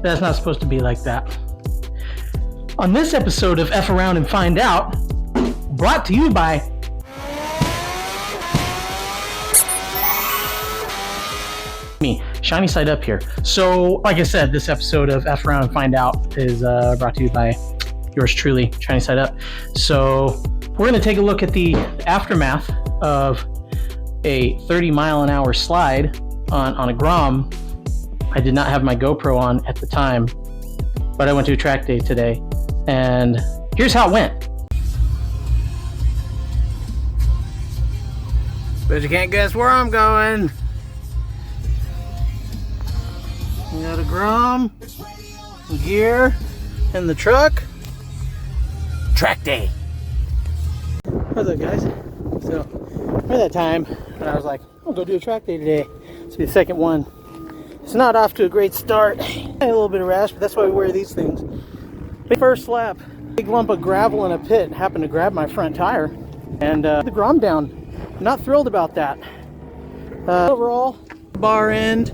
That's not supposed to be like that. On this episode of F Around and Find Out, brought to you by me, Shiny Side Up here. So, like I said, this episode of F Around and Find Out is brought to you by yours truly, Shiny Side Up. So, we're going to take a look at the aftermath of a 30-mile-an-hour slide on a Grom. I did not have my GoPro on at the time, but I went to a track day today, and here's how it went. But you can't guess where I'm going. We got a Grom, gear, in the truck. Track day. What's up, guys? So, remember that time when I was like, I'll go do a track day today. It's the second one. It's not off to a great start. I had a little bit of rash, but that's why we wear these things. Big first lap, big lump of gravel in a pit happened to grab my front tire and the Grom down. Not thrilled about that. Overall, bar end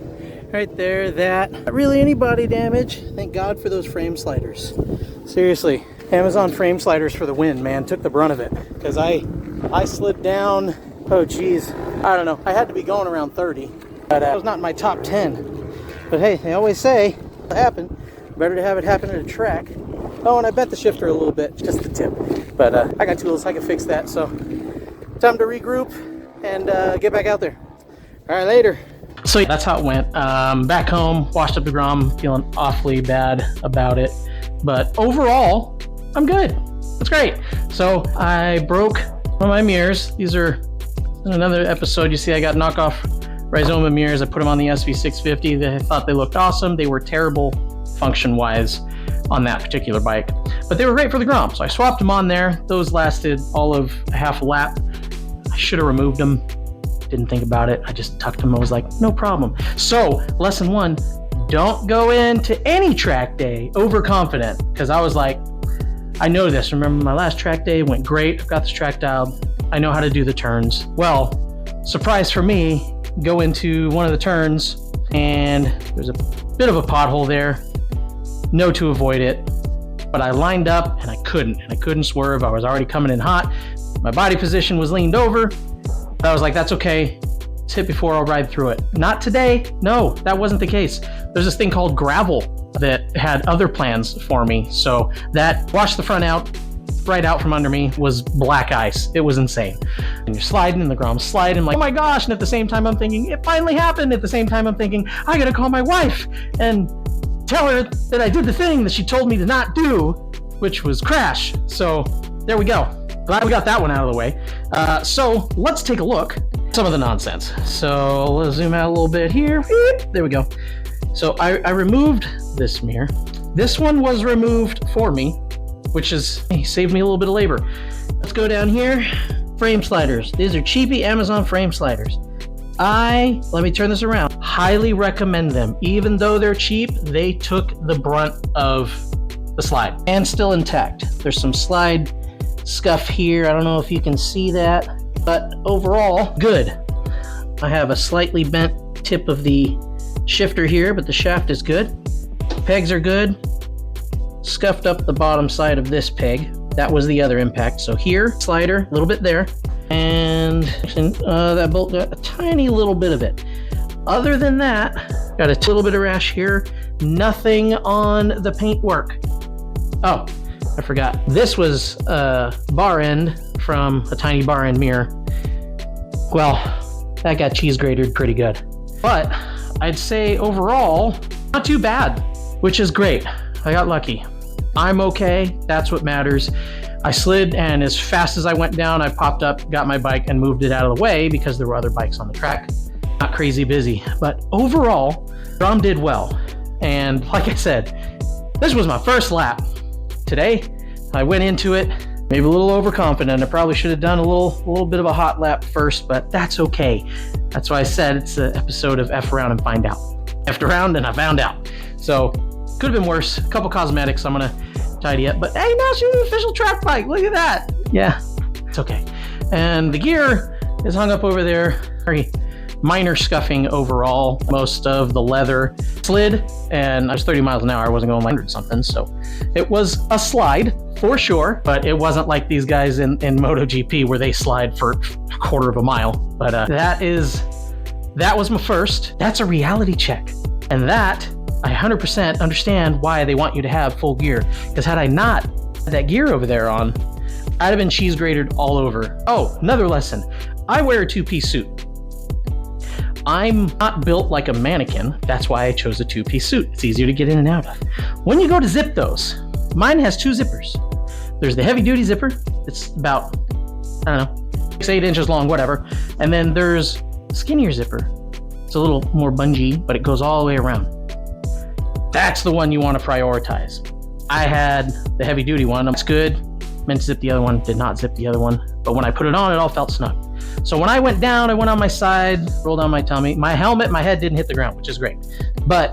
right there, that. Not really any body damage. Thank God for those frame sliders. Seriously, Amazon frame sliders for the win, man. Took the brunt of it because I slid down. Oh geez, I don't know. I had to be going around 30, but it was not in my top 10. But hey, they always say it happened. Better to have it happen at a track. Oh, and I bent the shifter a little bit, just the tip. But I got tools, I can fix that. So time to regroup and get back out there. All right, later. So that's how it went. Back home, washed up the Grom, feeling awfully bad about it. But overall, I'm good. That's great. So I broke one of my mirrors. These are in another episode. You see I got knockoff Rhizoma mirrors. I put them on the SV650. I thought they looked awesome. They were terrible function-wise on that particular bike, but they were great for the Grom. So I swapped them on there. Those lasted all of a half a lap. I should have removed them. Didn't think about it. I just tucked them. I was like, no problem. So lesson one, don't go into any track day overconfident, because I was like, I know this. Remember my last track day went great. I've got this track dialed. I know how to do the turns. Well, surprise for me, go into one of the turns and there's a bit of a pothole there. Know to avoid it, but I lined up and I couldn't swerve. I was already coming in hot. My body position was leaned over. I was like, that's okay. It's hit before, I'll ride through it. Not today. No, that wasn't the case. There's this thing called gravel that had other plans for me. So that washed the front out, right out from under me, was black ice. It was insane. And you're sliding and the Grom's sliding. I'm like, oh my gosh. And at the same time, I'm thinking, it finally happened. At the same time, I'm thinking, I gotta call my wife and tell her that I did the thing that she told me to not do, which was crash. So there we go. Glad we got that one out of the way. So let's take a look at some of the nonsense. So let's zoom out a little bit here. There we go. So I removed this mirror. This one was removed for me, which is, hey, saved me a little bit of labor. Let's go down here. Frame sliders. These are cheapy Amazon frame sliders. Let me turn this around. Highly recommend them. Even though they're cheap, they took the brunt of the slide and still intact. There's some slide scuff here. I don't know if you can see that, but overall, good. I have a slightly bent tip of the shifter here, but the shaft is good. Pegs are good. Scuffed up the bottom side of this peg. That was the other impact. So here, slider, a little bit there. And that bolt got a tiny little bit of it. Other than that, got a little bit of rash here. Nothing on the paintwork. Oh, I forgot. This was a bar end from a tiny bar end mirror. Well, that got cheese grated pretty good. But I'd say overall, not too bad, which is great. I got lucky. I'm okay. That's what matters. I slid, and as fast as I went down, I popped up, got my bike, and moved it out of the way because there were other bikes on the track. Not crazy busy, but overall, Grom did well. And like I said, this was my first lap. Today, I went into it maybe a little overconfident. I probably should have done a little bit of a hot lap first, but that's okay. That's why I said it's an episode of F Around and Find Out. Effed around and I found out. So, could have been worse. A couple cosmetics I'm gonna tidy up, but hey, now she's an official track bike. Look at that. Yeah, it's okay. And the gear is hung up over there. minor scuffing overall. Most of the leather slid, and I was 30 miles an hour. I wasn't going like 100 something, so it was a slide for sure, but it wasn't like these guys in MotoGP where they slide for a quarter of a mile. But that was my first. That's a reality check, and that I 100% understand why they want you to have full gear, because had I not had that gear over there on, I'd have been cheese grated all over. Oh, another lesson. I wear a two-piece suit. I'm not built like a mannequin. That's why I chose a two-piece suit. It's easier to get in and out of. When you go to zip those, mine has two zippers. There's the heavy-duty zipper. It's about, I don't know, 6-8 inches long, whatever. And then there's a skinnier zipper. It's a little more bungee, but it goes all the way around. That's the one you want to prioritize. I had the heavy-duty one. It's good. Meant to zip the other one. Did not zip the other one. But when I put it on, it all felt snug. So when I went down, I went on my side, rolled on my tummy. My helmet, my head didn't hit the ground, which is great. But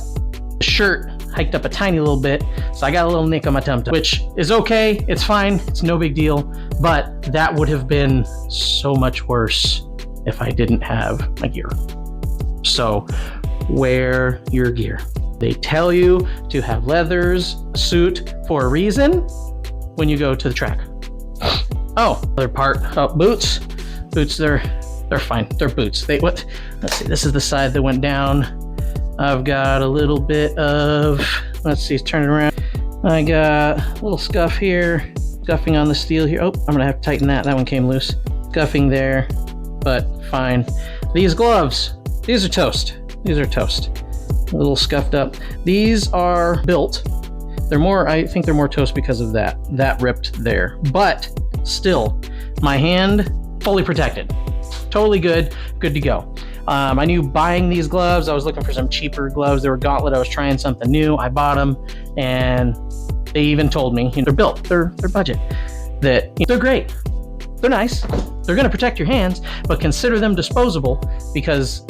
the shirt hiked up a tiny little bit, so I got a little nick on my tum-tum, which is okay. It's fine. It's no big deal. But that would have been so much worse if I didn't have my gear. So wear your gear. They tell you to have leathers, a suit for a reason when you go to the track. Oh, other part. Oh, boots. Boots, they're fine. They're boots. Let's see, this is the side that went down. I've got a little bit of, let's see, turn it around. I got a little scuff here, scuffing on the steel here. Oh, I'm gonna have to tighten that. That one came loose. Scuffing there, but fine. These gloves, these are toast. These are toast. A little scuffed up. These are built. They're more, I think they're more toast because of that. That ripped there. But still, my hand, fully protected. Totally good to go. I knew buying these gloves, I was looking for some cheaper gloves. They were Gauntlet, I was trying something new. I bought them, and they even told me, they're built, they're budget, that they're great. They're nice. They're gonna protect your hands, but consider them disposable, because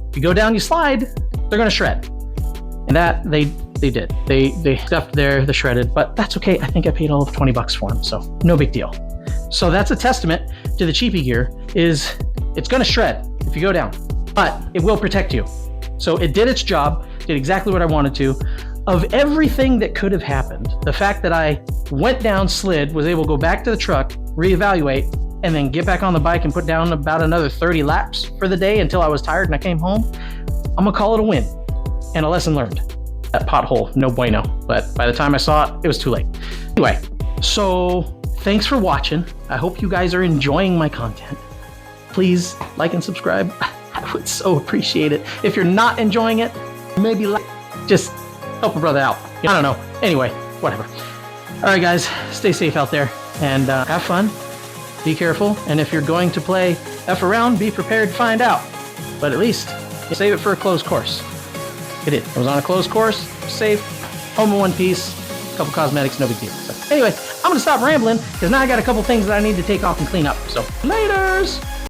if you go down, you slide, they're gonna shred. And that they did. They stuffed there, the shredded, but that's okay. I think I paid all of $20 for them, so no big deal. So that's a testament to the cheapy gear, is it's gonna shred if you go down, but it will protect you. So it did its job, did exactly what I wanted to. Of everything that could have happened, the fact that I went down, slid, was able to go back to the truck, reevaluate, and then get back on the bike and put down about another 30 laps for the day until I was tired and I came home, I'm gonna call it a win and a lesson learned. That pothole, no bueno. But by the time I saw it, it was too late. Anyway, so thanks for watching. I hope you guys are enjoying my content. Please like and subscribe. I would so appreciate it. If you're not enjoying it, maybe just help a brother out. I don't know. Anyway, whatever. All right, guys, stay safe out there and have fun. Be careful. And if you're going to play F around, be prepared to find out. But at least you save it for a closed course. It did. I was on a closed course, safe, home in one piece, a couple cosmetics, no big deal. So anyway, I'm going to stop rambling because now I got a couple things that I need to take off and clean up. So laters!